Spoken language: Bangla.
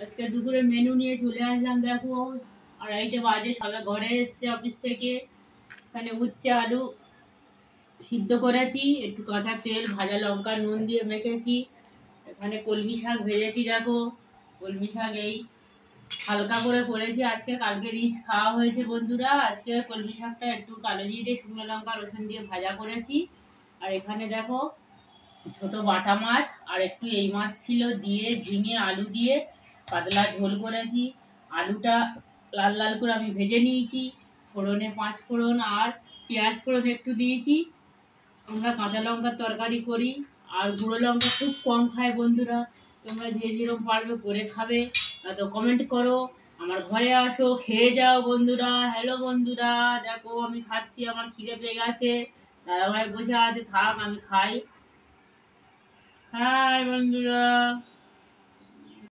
আজকে দুপুরে মেনু নিয়ে চলে আসলাম। দেখো 2:30 বাজে, সবাই ঘরে এসছে অফিস থেকে। এখানে উচ্ছে আলু সিদ্ধ করেছি, একটু কাঁচা তেল ভাজা লঙ্কা নুন দিয়ে মেখেছি। এখানে কলমি শাক ভেজেছি। দেখো কলমি শাক এই হালকা করে করেছি আজকে, কালকে রিচ খাওয়া হয়েছে বন্ধুরা। আজকে কলমি শাকটা একটু কালো জিরে শুকনো লঙ্কা রসুন দিয়ে ভাজা করেছি। আর এখানে দেখো ছোট বাটা মাছ আর একটু এই মাছ ছিল দিয়ে ঝিঙে আলু দিয়ে পাতলা ঝোল করেছি। আলুটা লাল লাল করে আমি ভেজে নিয়েছি। ফোড়নে 5 ফোড়ন আর পেঁয়াজ ফোড়ন একটু দিয়েছি। আমরা কাঁচা লঙ্কার তরকারি করি আর গুঁড়ো লঙ্কা খুব কম খায় বন্ধুরা। তোমরা যে যেরকম পারবে করে খাবে, তো কমেন্ট করো, আমার ঘরে আসো, খেয়ে যাও বন্ধুরা। হ্যালো বন্ধুরা, দেখো আমি খাচ্ছি, আমার খিদে পেয়ে গেছে। দাদাভাই বসে আছে, থাক আমি খাই। হাই বন্ধুরা।